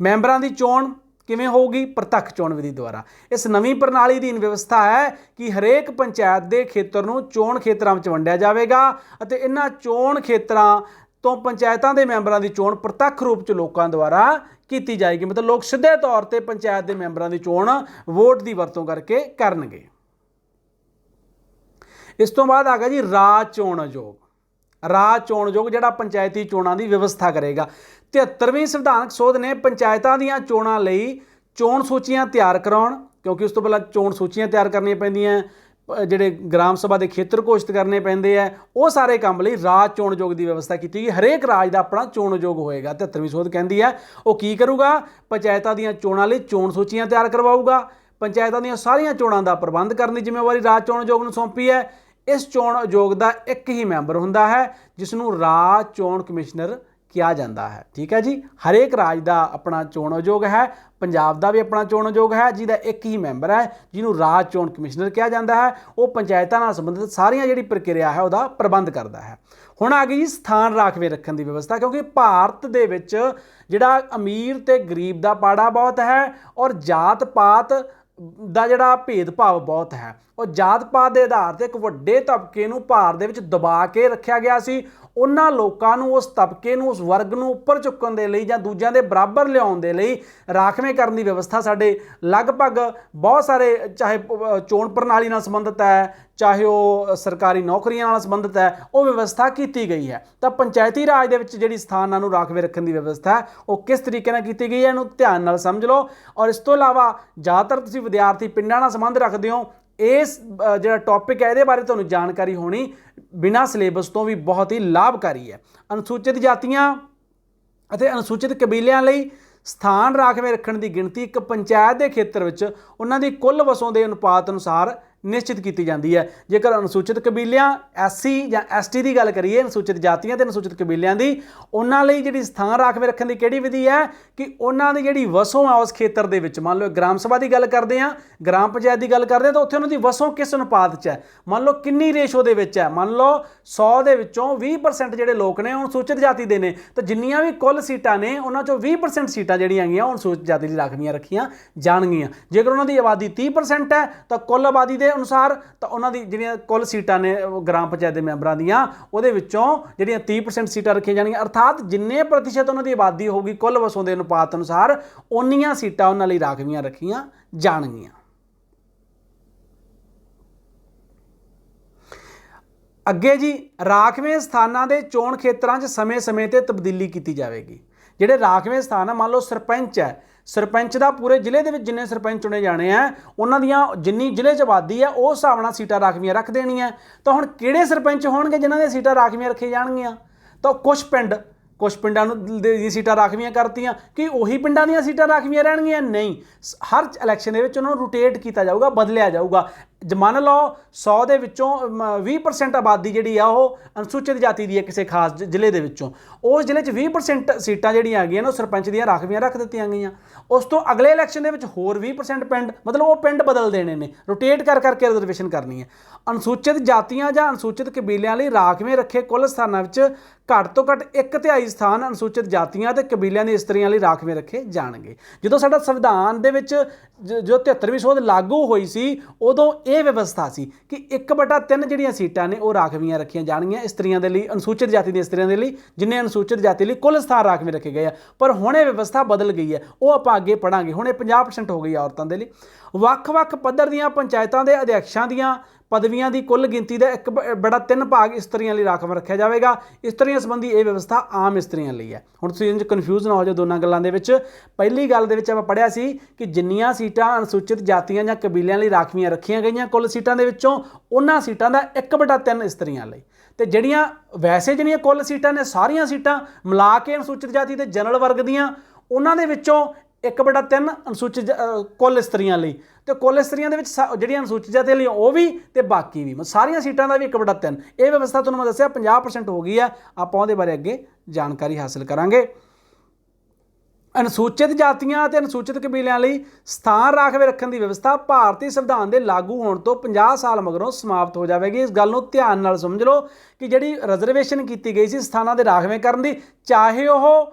ਮੈਂਬਰਾਂ ਦੀ ਚੋਣ ਕਿਵੇਂ ਹੋਊਗੀ? ਪ੍ਰਤੱਖ ਚੋਣ ਵਿਧੀ ਦੁਆਰਾ। ਇਸ ਨਵੀਂ ਪ੍ਰਣਾਲੀ ਦੀ ਵਿਵਸਥਾ ਹੈ ਕਿ ਹਰੇਕ ਪੰਚਾਇਤ ਦੇ ਖੇਤਰ ਨੂੰ ਚੋਣ ਖੇਤਰਾਂ ਵਿੱਚ ਵੰਡਿਆ ਜਾਵੇਗਾ ਅਤੇ ਇਹਨਾਂ ਚੋਣ ਖੇਤਰਾਂ ਤੋਂ ਪੰਚਾਇਤਾਂ ਦੇ ਮੈਂਬਰਾਂ ਦੀ ਚੋਣ ਪ੍ਰਤੱਖ ਰੂਪ 'ਚ ਲੋਕਾਂ ਦੁਆਰਾ ਕੀਤੀ ਜਾਏਗੀ। ਮਤਲਬ ਲੋਕ ਸਿੱਧੇ ਤੌਰ ਤੇ ਪੰਚਾਇਤ ਦੇ ਮੈਂਬਰਾਂ ਦੀ ਚੋਣ ਵੋਟ ਦੀ ਵਰਤੋਂ ਕਰਕੇ ਕਰਨਗੇ। ਇਸ ਤੋਂ ਬਾਅਦ ਆ ਗਿਆ ਜੀ ਰਾਜ ਚੋਣ ਆਯੋਗ। ਰਾਜ ਚੋਣ ਆਯੋਗ ਜਿਹੜਾ ਪੰਚਾਇਤੀ ਚੋਣਾਂ ਦੀ ਵਿਵਸਥਾ ਕਰੇਗਾ। 73ਵੀਂ ਸੰਵਿਧਾਨਕ ਸੋਧ ਨੇ ਪੰਚਾਇਤਾਂ ਦੀਆਂ ਚੋਣਾਂ ਲਈ ਚੋਣ ਸੂਚੀਆਂ ਤਿਆਰ ਕਰਾਉਣ, ਕਿਉਂਕਿ ਉਸ ਤੋਂ ਪਹਿਲਾਂ ਚੋਣ ਸੂਚੀਆਂ ਤਿਆਰ ਕਰਨੀਆਂ ਪੈਂਦੀਆਂ, ਜਿਹੜੇ ਗ੍ਰਾਮ ਸਭਾ ਦੇ ਖੇਤਰ ਘੋਸ਼ਿਤ ਕਰਨੇ ਪੈਂਦੇ ਆ, ਉਹ ਸਾਰੇ ਕੰਮ ਲਈ ਰਾਜ ਚੋਣ ਆਯੋਗ ਦੀ ਵਿਵਸਥਾ ਕੀਤੀ ਗਈ। ਹਰੇਕ ਰਾਜ ਦਾ ਆਪਣਾ ਚੋਣ ਆਯੋਗ ਹੋਏਗਾ। 73ਵੀਂ ਸੋਧ ਕਹਿੰਦੀ ਹੈ ਉਹ ਕੀ ਕਰੂਗਾ? ਪੰਚਾਇਤਾਂ ਦੀਆਂ ਚੋਣਾਂ ਲਈ ਚੋਣ ਸੂਚੀਆਂ ਤਿਆਰ ਕਰਵਾਊਗਾ। ਪੰਚਾਇਤਾਂ ਦੀਆਂ ਸਾਰੀਆਂ ਚੋਣਾਂ ਦਾ ਪ੍ਰਬੰਧ ਕਰਨ ਦੀ ਜ਼ਿੰਮੇਵਾਰੀ ਰਾਜ ਚੋਣ ਆਯੋਗ ਨੂੰ ਸੌਂਪੀ ਹੈ। ਇਸ ਚੋਣ ਆਯੋਗ ਦਾ ਇੱਕ ਹੀ ਮੈਂਬਰ ਹੁੰਦਾ ਹੈ ਜਿਸ ਨੂੰ ਰਾਜ ਚੋਣ ਕਮਿਸ਼ਨਰ ਕਿਹਾ ਜਾਂਦਾ ਹੈ। ਠੀਕ ਹੈ ਜੀ, ਹਰੇਕ ਰਾਜ ਦਾ ਆਪਣਾ ਚੋਣ ਆਯੋਗ ਹੈ। ਪੰਜਾਬ ਦਾ ਵੀ ਆਪਣਾ ਚੋਣ ਆਯੋਗ ਹੈ ਜਿਹਦਾ ਇੱਕ ਹੀ ਮੈਂਬਰ ਹੈ ਜਿਹਨੂੰ ਰਾਜ ਚੋਣ ਕਮਿਸ਼ਨਰ ਕਿਹਾ ਜਾਂਦਾ ਹੈ। ਉਹ ਪੰਚਾਇਤਾਂ ਨਾਲ ਸੰਬੰਧਿਤ ਸਾਰੀਆਂ ਜਿਹੜੀ ਪ੍ਰਕਿਰਿਆ ਹੈ ਉਹਦਾ ਪ੍ਰਬੰਧ ਕਰਦਾ ਹੈ। ਹੁਣ ਆ ਗਈ ਜੀ ਸਥਾਨ ਰਾਖਵੇਂ ਰੱਖਣ ਦੀ ਵਿਵਸਥਾ, ਕਿਉਂਕਿ ਭਾਰਤ ਦੇ ਵਿੱਚ ਜਿਹੜਾ ਅਮੀਰ ਤੇ ਗਰੀਬ ਦਾ ਪਾੜਾ ਬਹੁਤ ਹੈ ਔਰ ਜਾਤ ਪਾਤ ਦਾ ਜਿਹੜਾ ਭੇਦਭਾਵ ਬਹੁਤ ਹੈ। ਉਹ ਜਾਤ ਪਾਤ ਦੇ ਆਧਾਰ ਤੇ ਇੱਕ ਵੱਡੇ ਤਬਕੇ ਨੂੰ ਭਾਰਤ ਦੇ ਵਿੱਚ ਦਬਾ ਕੇ ਰੱਖਿਆ ਗਿਆ ਸੀ। ਉਹਨਾਂ ਲੋਕਾਂ ਨੂੰ, ਉਸ ਤਬਕੇ ਨੂੰ, ਉਸ ਵਰਗ ਨੂੰ ਉੱਪਰ ਚੁੱਕਣ ਦੇ ਲਈ ਜਾਂ ਦੂਜਿਆਂ ਦੇ ਬਰਾਬਰ ਲਿਆਉਣ ਦੇ ਲਈ ਰਾਖਵੇਂ ਕਰਨ ਦੀ ਵਿਵਸਥਾ ਸਾਡੇ ਲਗਭਗ ਬਹੁਤ ਸਾਰੇ, ਚਾਹੇ ਚੋਣ ਪ੍ਰਣਾਲੀ ਨਾਲ ਸੰਬੰਧਿਤ ਹੈ, ਚਾਹੇ ਉਹ ਸਰਕਾਰੀ ਨੌਕਰੀਆਂ ਨਾਲ ਸੰਬੰਧਿਤ ਹੈ, ਉਹ ਵਿਵਸਥਾ ਕੀਤੀ ਗਈ ਹੈ। ਤਾਂ ਪੰਚਾਇਤੀ ਰਾਜ ਦੇ ਵਿੱਚ ਜਿਹੜੀ ਸਥਾਨਾਂ ਨੂੰ ਰਾਖਵੇਂ ਰੱਖਣ ਦੀ ਵਿਵਸਥਾ ਹੈ ਉਹ ਕਿਸ ਤਰੀਕੇ ਨਾਲ ਕੀਤੀ ਗਈ ਹੈ, ਇਹਨੂੰ ਧਿਆਨ ਨਾਲ ਸਮਝ ਲਓ। ਔਰ ਇਸ ਤੋਂ ਇਲਾਵਾ ਜ਼ਿਆਦਾਤਰ ਤੁਸੀਂ ਵਿਦਿਆਰਥੀ ਪਿੰਡਾਂ ਨਾਲ ਸੰਬੰਧ ਰੱਖਦੇ ਹੋ, ਇਸ ਜਿਹੜਾ ਟੌਪਿਕ ਹੈ ਇਹਦੇ ਬਾਰੇ ਤੁਹਾਨੂੰ ਜਾਣਕਾਰੀ ਹੋਣੀ ਬਿਨਾਂ ਸਿਲੇਬਸ ਤੋਂ ਵੀ ਬਹੁਤ ਹੀ ਲਾਭਕਾਰੀ ਹੈ। ਅਨੁਸੂਚਿਤ ਜਾਤੀਆਂ ਅਤੇ ਅਨੁਸੂਚਿਤ ਕਬੀਲਿਆਂ ਲਈ ਸਥਾਨ ਰਾਖਵੇਂ ਰੱਖਣ ਦੀ ਗਿਣਤੀ ਇੱਕ ਪੰਚਾਇਤ ਦੇ ਖੇਤਰ ਵਿੱਚ ਉਹਨਾਂ ਦੀ ਕੁੱਲ ਵਸੋਂ ਦੇ ਅਨੁਪਾਤ ਅਨੁਸਾਰ ਨਿਸ਼ਚਿਤ ਕੀਤੀ ਜਾਂਦੀ ਹੈ। ਜੇਕਰ ਅਨੁਸੂਚਿਤ ਕਬੀਲਿਆਂ SC ਜਾਂ ST ਦੀ ਗੱਲ ਕਰੀਏ, ਅਨੁਸੂਚਿਤ ਜਾਤੀਆਂ ਤੇ ਅਨੁਸੂਚਿਤ ਕਬੀਲਿਆਂ ਦੀ, ਉਹਨਾਂ ਲਈ ਜਿਹੜੀ ਸਥਾਨ ਰਾਖਵੇਂ ਰੱਖਣ ਦੀ ਕਿਹੜੀ ਵਿਧੀ ਹੈ ਕਿ ਉਹਨਾਂ ਦੀ ਜਿਹੜੀ ਵਸੋਂ ਆ ਉਸ ਖੇਤਰ ਦੇ ਵਿੱਚ, ਮੰਨ ਲਓ ਗ੍ਰਾਮ ਸਭਾ ਦੀ ਗੱਲ ਕਰਦੇ ਹਾਂ, ਗ੍ਰਾਮ ਪੰਚਾਇਤ ਦੀ ਗੱਲ ਕਰਦੇ ਹਾਂ, ਤਾਂ ਉੱਥੇ ਉਹਨਾਂ ਦੀ ਵਸੋਂ ਕਿਸ ਅਨੁਪਾਤ 'ਚ ਹੈ, ਮੰਨ ਲਓ ਕਿੰਨੀ ਰੇਸ਼ੋ ਦੇ ਵਿੱਚ ਹੈ, ਮੰਨ ਲਓ 100 ਦੇ ਵਿੱਚੋਂ 20% ਜਿਹੜੇ ਲੋਕ ਨੇ ਉਹ ਅਨੁਸੂਚਿਤ ਜਾਤੀ ਦੇ ਨੇ, ਤਾਂ ਜਿੰਨੀਆਂ ਵੀ ਕੁੱਲ ਸੀਟਾਂ ਨੇ ਉਹਨਾਂ 'ਚੋਂ 20% ਸੀਟਾਂ ਜਿਹੜੀਆਂ ਹੈਗੀਆਂ ਉਹ ਅਨੁਸੂਚਿਤ ਜਾਤੀ ਲਈ ਰਾਖਵੀਆਂ ਰੱਖੀਆਂ ਜਾਣਗੀਆਂ। ਜੇਕਰ ਉਹਨਾਂ ਦੀ ਆਬਾਦੀ 30% ਹੈ ਤਾਂ ਕੁੱਲ ਆਬਾਦੀ ਦੇ ਅਨੁਸਾਰ ਤਾਂ ਉਹਨਾਂ ਦੀ ਜਿਹੜੀਆਂ ਕੁੱਲ ਸੀਟਾਂ ਨੇ ਗ੍ਰਾਮ ਪੰਚਾਇਤ ਦੇ ਮੈਂਬਰਾਂ ਦੀਆਂ, ਉਹਦੇ ਵਿੱਚੋਂ ਜਿਹੜੀਆਂ 30% ਸੀਟਾਂ ਰੱਖੀਆਂ ਜਾਣਗੀਆਂ, ਅਰਥਾਤ ਜਿੰਨੇ ਪ੍ਰਤੀਸ਼ਤ ਉਹਨਾਂ ਦੀ ਆਬਾਦੀ ਹੋਊਗੀ ਕੁੱਲ ਵਸੋਂ ਦੇ ਅਨੁਪਾਤ ਅਨੁਸਾਰ ਉਨੀਆਂ ਸੀਟਾਂ ਉਹਨਾਂ ਲਈ ਰਾਖਵੀਆਂ ਰੱਖੀਆਂ ਜਾਣਗੀਆਂ। ਅੱਗੇ ਜੀ, ਰਾਖਵੇਂ ਸਥਾਨਾਂ ਦੇ ਚੋਣ ਖੇਤਰਾਂ 'ਚ ਸਮੇਂ-ਸਮੇਂ ਤੇ ਤਬਦੀਲੀ ਕੀਤੀ ਜਾਵੇਗੀ। ਜਿਹੜੇ ਰਾਖਵੇਂ ਸਥਾਨ ਆ, ਮੰਨ ਲਓ ਸਰਪੰਚ ਹੈ, ਸਰਪੰਚ ਦਾ ਪੂਰੇ ਜ਼ਿਲ੍ਹੇ ਦੇ ਵਿੱਚ ਜਿੰਨੇ ਸਰਪੰਚ ਚੁਣੇ ਜਾਣੇ ਆ, ਉਹਨਾਂ ਦੀਆਂ ਜਿੰਨੀ ਜ਼ਿਲ੍ਹੇ 'ਚ ਆਬਾਦੀ ਹੈ ਉਸ ਹਿਸਾਬ ਨਾਲ ਸੀਟਾਂ ਰਾਖਵੀਆਂ ਰੱਖ ਦੇਣੀਆਂ। ਤਾਂ ਹੁਣ ਕਿਹੜੇ ਸਰਪੰਚ ਹੋਣਗੇ ਜਿਨ੍ਹਾਂ ਦੀਆਂ ਸੀਟਾਂ ਰਾਖਵੀਆਂ ਰੱਖੀਆਂ ਜਾਣਗੀਆਂ? ਤਾਂ ਕੁਛ ਪਿੰਡਾਂ ਨੂੰ ਦੀ ਸੀਟਾਂ ਰਾਖਵੀਆਂ ਕਰਤੀਆਂ, ਕਿ ਉਹੀ ਪਿੰਡਾਂ ਦੀਆਂ ਸੀਟਾਂ ਰਾਖਵੀਆਂ ਰਹਿਣਗੀਆਂ? ਨਹੀਂ, ਹਰ ਇਲੈਕਸ਼ਨ ਦੇ ਵਿੱਚ ਉਹਨਾਂ ਨੂੰ ਰੋਟੇਟ ਕੀਤਾ ਜਾਊਗਾ, ਬਦਲਿਆ ਜਾਊਗਾ। ਮੰਨ ਲਓ 100 ਦੇ ਵਿੱਚੋਂ 20% ਆਬਾਦੀ ਜਿਹੜੀ ਆ ਉਹ ਅਨੁਸੂਚਿਤ ਜਾਤੀ ਦੀ ਹੈ ਕਿਸੇ ਖਾਸ ਜ਼ਿਲ੍ਹੇ ਦੇ ਵਿੱਚੋਂ, ਉਸ ਜ਼ਿਲ੍ਹੇ 'ਚ 20% ਸੀਟਾਂ ਜਿਹੜੀਆਂ ਹੈਗੀਆਂ ਨੇ ਉਹ ਸਰਪੰਚ ਦੀਆਂ ਰਾਖਵੀਆਂ ਰੱਖ ਦਿੱਤੀਆਂ ਗਈਆਂ। ਉਸ ਤੋਂ ਅਗਲੇ ਇਲੈਕਸ਼ਨ ਦੇ ਵਿੱਚ ਹੋਰ 20% ਪਿੰਡ, ਮਤਲਬ ਉਹ ਪਿੰਡ ਬਦਲ ਦੇਣੇ ਨੇ, ਰੋਟੇਟ ਕਰਕੇ ਰਿਜ਼ਰਵੇਸ਼ਨ ਕਰਨੀ ਹੈ। ਅਨੁਸੂਚਿਤ ਜਾਤੀਆਂ ਜਾਂ ਅਨੁਸੂਚਿਤ ਕਬੀਲਿਆਂ ਲਈ ਰਾਖਵੇਂ ਰੱਖੇ ਕੁੱਲ ਸਥਾਨਾਂ ਵਿੱਚ ਘੱਟ ਤੋਂ ਘੱਟ 1/3 ਸਥਾਨ ਅਨੁਸੂਚਿਤ ਜਾਤੀਆਂ ਤੇ ਕਬੀਲਿਆਂ ਦੀ ਇਸਤਰੀਆਂ ਲਈ ਰਾਖਵੇਂ ਰੱਖੇ ਜਾਣਗੇ। ਜਦੋਂ ਸਾਡਾ ਸੰਵਿਧਾਨ ਦੇ ਵਿੱਚ ਜੋ 73ਵੀਂ ਸੋਧ ਲਾਗੂ ਹੋਈ ਸੀ, ਉਦੋਂ ਇਹ ਵਿਵਸਥਾ ਸੀ ਕਿ 1/3 ਜਿਹੜੀਆਂ ਸੀਟਾਂ ਨੇ ਉਹ ਰਾਖਵੀਆਂ ਰੱਖੀਆਂ ਜਾਣਗੀਆਂ ਇਸਤਰੀਆਂ ਦੇ ਲਈ, ਅਨੁਸੂਚਿਤ ਜਾਤੀ ਦੀਆਂ ਇਸਤਰੀਆਂ ਦੇ ਲਈ, ਜਿੰਨੇ ਅਨੁਸੂਚਿਤ ਜਾਤੀ ਲਈ ਕੁੱਲ ਸਥਾਨ ਰਾਖਵੇਂ ਰੱਖੇ ਗਏ ਆ। ਪਰ ਹੁਣ ਇਹ ਵਿਵਸਥਾ ਬਦਲ ਗਈ ਹੈ, ਉਹ ਆਪਾਂ ਅੱਗੇ ਪੜਾਂਗੇ। ਹੁਣ ਇਹ 50% ਹੋ ਗਈ ਔਰਤਾਂ ਦੇ ਲਈ। ਵੱਖ-ਵੱਖ ਪੱਧਰ ਦੀਆਂ ਪੰਚਾਇਤਾਂ ਦੇ ਅਧਿਆਕਸ਼ਾਂ ਦੀਆਂ ਪਦਵੀਆਂ ਦੀ ਕੁੱਲ ਗਿਣਤੀ ਦਾ 1/3 ਭਾਗ ਇਸਤਰੀਆਂ ਲਈ ਰਾਖਵਾਂ ਰੱਖਿਆ ਜਾਵੇਗਾ। ਇਸਤਰੀਆਂ ਸੰਬੰਧੀ ਇਹ ਵਿਵਸਥਾ ਆਮ ਇਸਤਰੀਆਂ ਲਈ ਹੈ। ਹੁਣ ਤੁਸੀਂ ਇੰਜ ਕਨਫਿਊਜ਼ ਨਾ ਹੋ ਜਾਓ ਦੋਨਾਂ ਗੱਲਾਂ ਦੇ ਵਿੱਚ। ਪਹਿਲੀ ਗੱਲ ਦੇ ਵਿੱਚ ਆਪਾਂ ਪੜ੍ਹਿਆ ਸੀ ਕਿ ਜਿੰਨੀਆਂ ਸੀਟਾਂ ਅਨੁਸੂਚਿਤ ਜਾਤੀਆਂ ਜਾਂ ਕਬੀਲਿਆਂ ਲਈ ਰਾਖਵੀਆਂ ਰੱਖੀਆਂ ਗਈਆਂ ਕੁੱਲ ਸੀਟਾਂ ਦੇ ਵਿੱਚੋਂ, ਉਹਨਾਂ ਸੀਟਾਂ ਦਾ 1/3 ਇਸਤਰੀਆਂ ਲਈ, ਤੇ ਜਿਹੜੀਆਂ ਵੈਸੇ ਜਿਹੜੀਆਂ ਕੁੱਲ ਸੀਟਾਂ ਨੇ ਸਾਰੀਆਂ ਸੀਟਾਂ ਮਿਲਾ ਕੇ ਅਨੁਸੂਚਿਤ ਜਾਤੀ ਤੇ ਜਨਰਲ ਵਰਗ ਦੀਆਂ, ਉਹਨਾਂ ਦੇ ਵਿੱਚੋਂ 1/3 ਅਨੁਸੂਚਿਤ ਕੁੱਲ ਇਸਤਰੀਆਂ ਲਈ, ਤੇ ਕੁੱਲ ਇਸਤਰੀਆਂ ਦੇ ਵਿੱਚ ਜਿਹੜੀਆਂ ਅਨੁਸੂਚਿਤ ਜਾਤੀ ਲਈ ਉਹ ਵੀ ਤੇ ਬਾਕੀ ਵੀ, ਸਾਰੀਆਂ ਸੀਟਾਂ ਦਾ ਵੀ 1/3। ਇਹ ਵਿਵਸਥਾ ਤੁਹਾਨੂੰ ਮੈਂ ਦੱਸਿਆ 50% ਹੋ ਗਈ ਹੈ। ਆਪਾਂ ਉਹਦੇ ਬਾਰੇ ਅੱਗੇ ਜਾਣਕਾਰੀ ਹਾਸਲ ਕਰਾਂਗੇ। ਅਨੁਸੂਚਿਤ ਜਾਤੀਆਂ ਅਤੇ ਅਨੁਸੂਚਿਤ ਕਬੀਲਿਆਂ ਲਈ ਸਥਾਨ ਰਾਖਵੇਂ ਰੱਖਣ ਦੀ ਵਿਵਸਥਾ ਭਾਰਤੀ ਸੰਵਿਧਾਨ ਦੇ ਲਾਗੂ ਹੋਣ ਤੋਂ 50 ਸਾਲ ਮਗਰੋਂ ਸਮਾਪਤ ਹੋ ਜਾਵੇਗੀ। ਇਸ ਗੱਲ ਨੂੰ ਧਿਆਨ ਨਾਲ ਸਮਝ ਲਓ ਕਿ ਜਿਹੜੀ ਰਿਜ਼ਰਵੇਸ਼ਨ ਕੀਤੀ ਗਈ ਸੀ ਸਥਾਨਾਂ ਦੇ ਰਾਖਵੇਂ ਕਰਨ ਦੀ, ਚਾਹੇ ਉਹ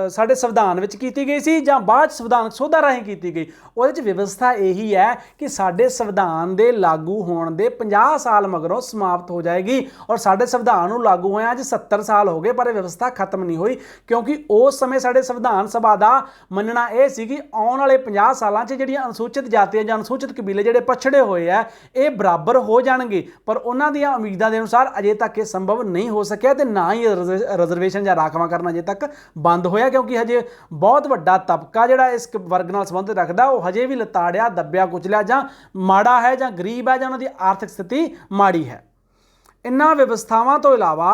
ਸਾਡੇ ਸੰਵਿਧਾਨ ਵਿੱਚ ਕੀਤੀ ਗਈ ਸੀ ਜਾਂ ਬਾਅਦ ਸੰਵਿਧਾਨਕ ਸੋਧਾਂ ਰਾਹੀਂ ਕੀਤੀ ਗਈ, ਉਹਦੇ 'ਚ ਵਿਵਸਥਾ ਇਹੀ ਹੈ ਕਿ ਸਾਡੇ ਸੰਵਿਧਾਨ ਦੇ ਲਾਗੂ ਹੋਣ ਦੇ 50 ਸਾਲ ਮਗਰੋਂ ਸਮਾਪਤ ਹੋ ਜਾਏਗੀ। ਔਰ ਸਾਡੇ ਸੰਵਿਧਾਨ ਨੂੰ ਲਾਗੂ ਹੋਇਆ ਅੱਜ 70 ਸਾਲ ਹੋ ਗਏ, ਪਰ ਇਹ ਵਿਵਸਥਾ ਖਤਮ ਨਹੀਂ ਹੋਈ, ਕਿਉਂਕਿ ਉਸ ਸਮੇਂ ਸਾਡੇ ਸੰਵਿਧਾਨ ਸਭਾ ਦਾ ਮੰਨਣਾ ਇਹ ਸੀ ਕਿ ਆਉਣ ਵਾਲੇ 50 ਸਾਲਾਂ 'ਚ ਜਿਹੜੀਆਂ ਅਨੁਸੂਚਿਤ ਜਾਤੀਆਂ ਜਾਂ ਅਨੁਸੂਚਿਤ ਕਬੀਲੇ ਜਿਹੜੇ ਪਛੜੇ ਹੋਏ ਆ ਇਹ ਬਰਾਬਰ ਹੋ ਜਾਣਗੇ। ਪਰ ਉਹਨਾਂ ਦੀਆਂ ਉਮੀਦਾਂ ਦੇ ਅਨੁਸਾਰ ਅਜੇ ਤੱਕ ਇਹ ਸੰਭਵ ਨਹੀਂ ਹੋ ਸਕਿਆ, ਤੇ ਨਾ ਹੀ ਰਿਜ਼ਰਵੇਸ਼ਨ ਜਾਂ ਰਾਖਵਾਂ ਕਰਨਾ ਅਜੇ ਤੱਕ ਬੰਦ ਹੋਇਆ, ਕਿਉਂਕਿ ਹਜੇ ਬਹੁਤ ਵੱਡਾ ਤਬਕਾ ਜਿਹੜਾ ਇਸ ਵਰਗ ਨਾਲ ਸੰਬੰਧ ਰੱਖਦਾ ਉਹ ਹਜੇ ਵੀ ਲਤਾੜਿਆ, ਦੱਬਿਆ ਕੁਚਲਿਆ ਜਾਂ ਮਾੜਾ ਹੈ ਜਾਂ ਗਰੀਬ ਹੈ ਜਾਂ ਉਹਨਾਂ ਦੀ ਆਰਥਿਕ ਸਥਿਤੀ ਮਾੜੀ ਹੈ। ਇਨ੍ਹਾਂ ਵਿਵਸਥਾਵਾਂ ਤੋਂ ਇਲਾਵਾ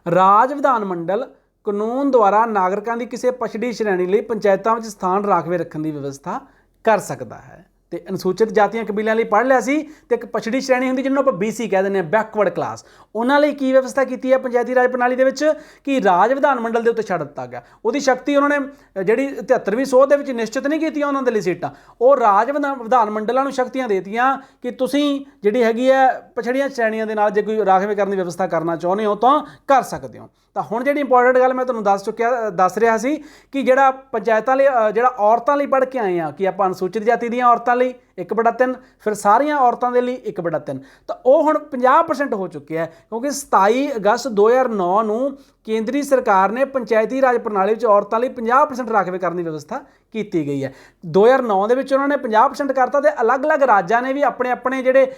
ਰਾਜ ਵਿਧਾਨ ਮੰਡਲ ਕਾਨੂੰਨ ਦੁਆਰਾ ਨਾਗਰਿਕਾਂ ਦੀ ਕਿਸੇ ਪਛੜੀ ਸ਼੍ਰੇਣੀ ਲਈ ਪੰਚਾਇਤਾਂ ਵਿੱਚ ਸਥਾਨ ਰਾਖਵੇਂ ਰੱਖਣ ਦੀ ਵਿਵਸਥਾ ਕਰ ਸਕਦਾ ਹੈ। ਤੇ ਅਨੁਸੂਚਿਤ ਜਾਤੀਆਂ ਕਬੀਲਿਆਂ ਲਈ ਪੜ੍ਹ ਲਿਆ ਸੀ, ਤੇ ਇੱਕ ਪਛੜੀ ਸ਼੍ਰੇਣੀ ਹੁੰਦੀ ਜਿਹਨੂੰ ਆਪਾਂ BC ਕਹਿ ਦਿੰਦੇ ਹਾਂ, ਬੈਕਵਰਡ ਕਲਾਸ, ਉਹਨਾਂ ਲਈ ਕੀ ਵਿਵਸਥਾ ਕੀਤੀ ਹੈ ਪੰਚਾਇਤੀ ਰਾਜ ਪ੍ਰਣਾਲੀ ਦੇ ਵਿੱਚ ਕਿ ਰਾਜ ਵਿਧਾਨ ਮੰਡਲ ਦੇ ਉੱਤੇ ਛੱਡ ਦਿੱਤਾ ਗਿਆ। ਉਹਦੀ ਸ਼ਕਤੀ ਉਹਨਾਂ ਨੇ ਜਿਹੜੀ 73ਵੀਂ ਸੋਧ ਦੇ ਵਿੱਚ ਨਿਸ਼ਚਿਤ ਨਹੀਂ ਕੀਤੀਆਂ ਉਹਨਾਂ ਦੇ ਲਈ ਸੀਟਾਂ, ਉਹ ਰਾਜ ਵਿਧਾਨ ਮੰਡਲਾਂ ਨੂੰ ਸ਼ਕਤੀਆਂ ਦੇਤੀਆਂ ਕਿ ਤੁਸੀਂ ਜਿਹੜੀ ਹੈਗੀ ਹੈ ਪਛੜੀਆਂ ਸ਼੍ਰੇਣੀਆਂ ਦੇ ਨਾਲ ਜੇ ਕੋਈ ਰਾਖਵੇਂ ਕਰਨ ਦੀ ਵਿਵਸਥਾ ਕਰਨਾ ਚਾਹੁੰਦੇ ਹੋ ਤਾਂ ਕਰ ਸਕਦੇ ਹੋ। ਤਾਂ ਹੁਣ ਜਿਹੜੀ ਇੰਪੋਰਟੈਂਟ ਗੱਲ ਮੈਂ ਤੁਹਾਨੂੰ ਦੱਸ ਰਿਹਾ ਸੀ ਕਿ ਜਿਹੜਾ ਪੰਚਾਇਤਾਂ ਲਈ ਜਿਹੜਾ ਔਰਤਾਂ ਲਈ ਪੜ੍ਹ ਕੇ ਆਏ ਆ ਕਿ ਆਪਾਂ ਅਨੁਸੂਚਿਤ ਜਾਤੀ ਦੀਆਂ ਔਰਤਾਂ ਲਈ 1/3, ਫਿਰ ਸਾਰੀਆਂ ਔਰਤਾਂ ਦੇ ਲਈ 1/3, ਤਾਂ ਉਹ ਹੁਣ 50% ਹੋ ਚੁੱਕਿਆ ਹੈ, ਕਿਉਂਕਿ 27 ਅਗਸਤ 2009 ਨੂੰ ਕੇਂਦਰੀ ਸਰਕਾਰ ਨੇ ਪੰਚਾਇਤੀ ਰਾਜ ਪ੍ਰਣਾਲੀ ਵਿੱਚ ਔਰਤਾਂ ਲਈ 50% ਰਾਖਵੇਂ ਕਰਨ ਦੀ ਵਿਵਸਥਾ ਕੀਤੀ ਗਈ ਹੈ। 2009 ਦੇ ਵਿੱਚ ਉਹਨਾਂ ਨੇ 50% ਕਰਤਾ, ਤੇ ਅਲੱਗ-ਅਲੱਗ ਰਾਜਾਂ ਨੇ ਵੀ ਆਪਣੇ ਜਿਹੜੇ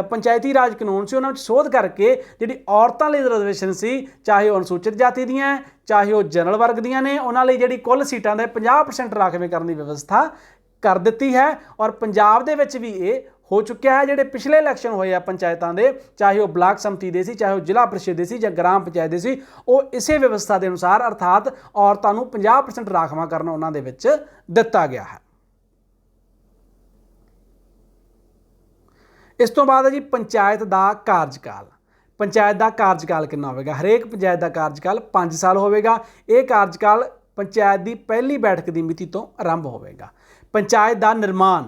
ਪੰਚਾਇਤੀ ਰਾਜ ਕਾਨੂੰਨ ਸੀ ਉਹਨਾਂ ਵਿੱਚ ਸੋਧ ਕਰਕੇ ਜਿਹੜੀ ਔਰਤਾਂ ਲਈ ਰਿਜ਼ਰਵੇਸ਼ਨ ਸੀ, ਚਾਹੇ ਉਹ ਅਨੁਸੂਚਿਤ ਜਾਤੀ ਦੀਆਂ ਚਾਹੇ ਉਹ ਜਨਰਲ ਵਰਗ ਦੀਆਂ ਨੇ, ਉਹਨਾਂ ਲਈ ਜਿਹੜੀ ਕੁੱਲ ਸੀਟਾਂ ਦਾ 50% ਰਾਖਵੇਂ ਕਰਨ ਦੀ ਵਿਵਸਥਾ ਕਰ ਦਿੱਤੀ ਹੈ। ਔਰ ਪੰਜਾਬ ਦੇ ਵਿੱਚ ਵੀ ਇਹ ਹੋ ਚੁੱਕਿਆ ਹੈ। ਜਿਹੜੇ ਪਿਛਲੇ ਇਲੈਕਸ਼ਨ ਹੋਏ ਆ ਪੰਚਾਇਤਾਂ ਦੇ, ਚਾਹੇ ਉਹ ਬਲਾਕ ਸਮਤੀ ਦੇ ਸੀ, ਚਾਹੇ ਉਹ ਜ਼ਿਲ੍ਹਾ ਪ੍ਰੀਸ਼ਦ ਦੇ ਸੀ ਜਾਂ ਗ੍ਰਾਮ ਪੰਚਾਇਤ ਦੇ ਸੀ, ਉਹ ਇਸੇ ਵਿਵਸਥਾ ਦੇ ਅਨੁਸਾਰ ਅਰਥਾਤ ਔਰਤਾਂ ਨੂੰ 50% ਰਾਖਵਾਂ ਕਰਨਾ ਉਹਨਾਂ ਦੇ ਵਿੱਚ ਦਿੱਤਾ ਗਿਆ ਹੈ। इस तो बाद है जी पंचायत का कार्यकाल। पंचायत का कार्यकाल कितना होगा? हरेक पंचायत का कार्यकाल 5 साल होगा। यह कार्यकाल पंचायत की पहली बैठक की मिति तो आरंभ होगा। पंचायत का निर्माण,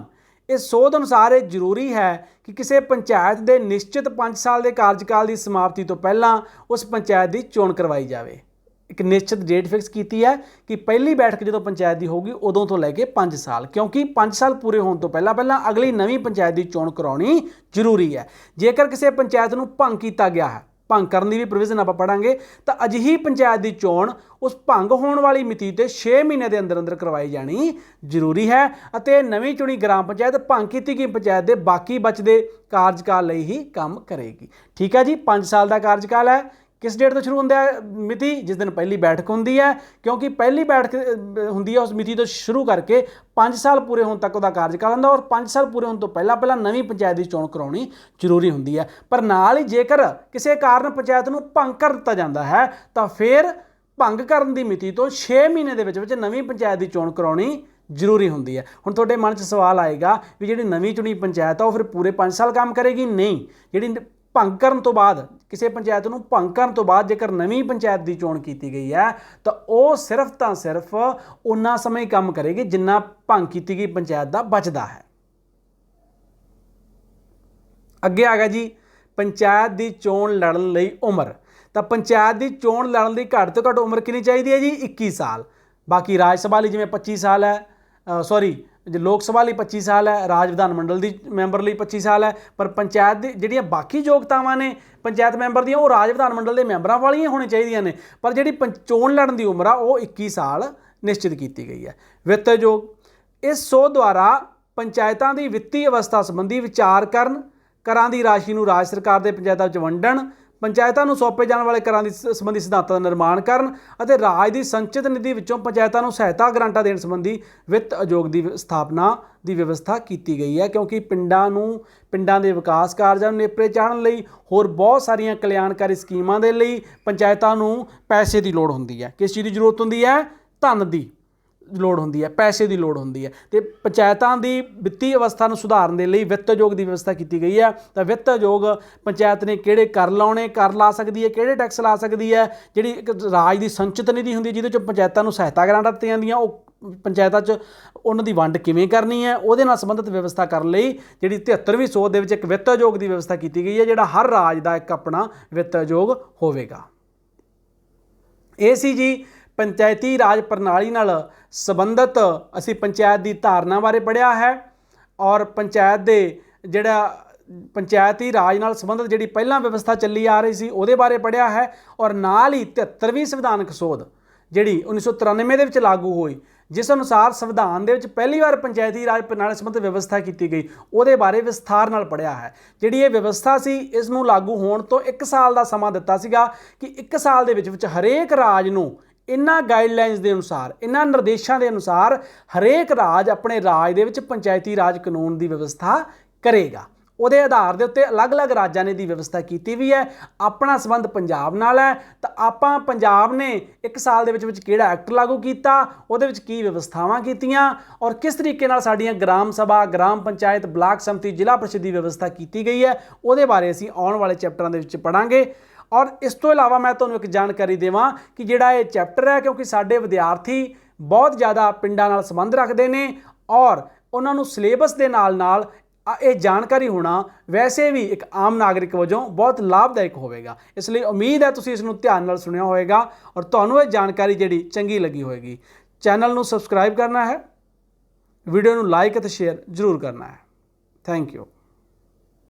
इस सोध अनुसार ये जरूरी है कि किसी पंचायत के निश्चित 5 साल के कार्यकाल की समाप्ति तो पहला उस पंचायत की चोण करवाई जाए। एक निश्चित डेट फिक्स की है कि पहली बैठक जो पंचायत की होगी उदों तो लैके 5 साल, क्योंकि 5 साल पूरे होने तो पहला अगली नवी पंचायत की चोण करानी जरूरी है। जेकर किसी पंचायत को भंग किया गया है, भंग करने की भी प्रोविजन आप पढ़ांगे, तो अजिही पंचायत की चोण उस भंग होने वाली मिति ते 6 महीने के अंदर अंदर करवाई जानी जरूरी है। और नवी चुनी ग्राम पंचायत भंग की गई पंचायत के बाकी बचते कार्यकाल ही काम करेगी। ठीक है जी, 5 साल का कार्यकाल है। किस डेट तो शुरू होता है मिति? जिस दिन पहली बैठक होंगी है, क्योंकि पहली बैठक होंगी है उस मिति तो शुरू करके 5 साल पूरे होने तक वह कार्यकाल होंगे, और 5 साल पूरे होने तो पहला नवी पंचायत की चोण करानी जरूरी होंगी है। पर नाल ही जेकर किसी कारण पंचायत को भंग कर दिता जाता है तो फिर भंग करने की मिति तो 6 महीने के नवी पंचायत की चोण करानी जरूरी होंगी है। हुण तुहाडे मन च सवाल आएगा भी जिहड़ी नवी चुनी पंचायत है वह फिर पूरे 5 साल काम करेगी? नहीं, जिहड़ी भंग करन तो बाद, किसी पंचायत को भंग करन तो बाद जेकर नवी पंचायत की चोण की गई है तो वह सिर्फ तो सिर्फ उन्ना समय ही काम करेगी जिन्ना भंग की गई पंचायत का बचता है। अगे आ गया जी पंचायत की चोण लड़न लई उम्र। तो पंचायत की चोण लड़न लई घੱਟ तो घੱਟ उम्र कितनी चाहिए है जी? 21 साल। बाकी राज सभा लई जिवें 25 साल है, सॉरी लोक सभा लई 25 साल है, राज विधान मंडल की मैंबर लई 25 साल है। पर पंचायत की जिहड़ियां बाकी योग्यतावां ने पंचायत मैंबर दियां वो राज विधान मंडल के मैंबरां वालियां होनी चाहिए ने, पर जिहड़ी चोण लड़न की उम्र आ वो 21 साल निश्चित की गई है। वित्त योग, इस सोध द्वारा पंचायतां की वित्तीय अवस्था संबंधी विचार करन, करां की राशि नूं राज सरकार के पंचायतां विच वंडण, पंचायतों को सौंपे जाने वाले करां दी संबंधी सिद्धांतों का निर्माण करन अते राज की संचित निधि विचों पंचायतों को सहायता ग्रांटां देण संबंधी वित्त आयोग की स्थापना की व्यवस्था की गई है। क्योंकि पिंडां के विकास कार्यां नूं नेपरे चाढ़न लई होर बहुत सारियां कल्याणकारी स्कीमां दे लई पंचायतों को पैसे की लोड़ होंदी है। किस चीज़ की जरूरत होंदी है? धन की लोड़ होंदी है, पैसे की लोड़ होंदी है। तो पंचायतों की वित्तीय अवस्था को सुधारने के लिए वित्त आयोग की व्यवस्था की गई है। तो वित्त आयोग पंचायत ने किहड़े कर लाने, कर ला सकती है, किहड़े टैक्स ला सकती है, जी राज की संचित निधि होंदी जिहदे पंचायतों को सहायता ग्रांटां दित्तियां जांदियां वो पंचायतों च उन्हां दी वंड किवें करनी है उहदे नाल संबंधित व्यवस्था करने लई जिहड़ी 73वीं सोध दे विच एक वित्त आयोग की व्यवस्था की गई है, जिहड़ा हर राज का एक अपना वित्त आयोग होवेगा। ये सी जी पंचायती राज प्रणाली नाल संबंधित असी पंचायत की धारणा बारे पढ़िया है, और पंचायत दे जिहड़ा पंचायती राज नाल संबंधित जिहड़ी पहलां व्यवस्था चली आ रही सी उहदे बारे पढ़िया है, और नाल ही 73वीं संविधानक सोध जिहड़ी 1993 दे विच लागू हुई जिस अनुसार संविधान दे विच पहली बार पंचायती राज प्रणाली संबंधित व्यवस्था की गई उहदे बारे विस्तार नाल पढ़िया है। जिहड़ी ये व्यवस्था सी इस नूं लागू होण तो 1 साल का समा दिता सीगा कि 1 साल दे विच हरेक राज नूं इन्हां गाइडलाइनस के अनुसार, इन्हां निर्देशों के अनुसार हरेक राज अपने राज दे विच पंचायती राज कानून की व्यवस्था करेगा। उहदे आधार के उत्ते अलग अलग राज्यां ने दी व्यवस्था की भी है। अपना संबंध पंजाब नाल है तो आपां पंजाब ने 1 साल दे विच किहड़ा एक्ट लागू किया, उहदे विच की व्यवस्थावां कीतियां और किस तरीके नाल साडीआं ग्राम सभा, ग्राम पंचायत, ब्लाक समिति, जिला परिषद की व्यवस्था की गई है, उहदे बारे असीं आउण वाले चैप्टरां दे विच पढ़ांगे। और इस तो इलावा मैं तुहानूं एक जानकारी देवां कि जिहड़ा ये चैप्टर है, क्योंकि साडे विद्यार्थी बहुत ज़्यादा पिंडां नाल संबंध रखते हैं और उन्हां नूं सिलेबस दे नाल ये जानकारी होना वैसे भी एक आम नागरिक वजों बहुत लाभदायक होगा। इसलिए उम्मीद है तुसीं इसनूं ध्यान नाल सुनिया होएगा और तुहानूं ये जानकारी जिहड़ी चंगी लगी होएगी। चैनल नूं सबसक्राइब करना है, वीडियो नूं लाइक ते शेयर जरूर करना है। Thank you.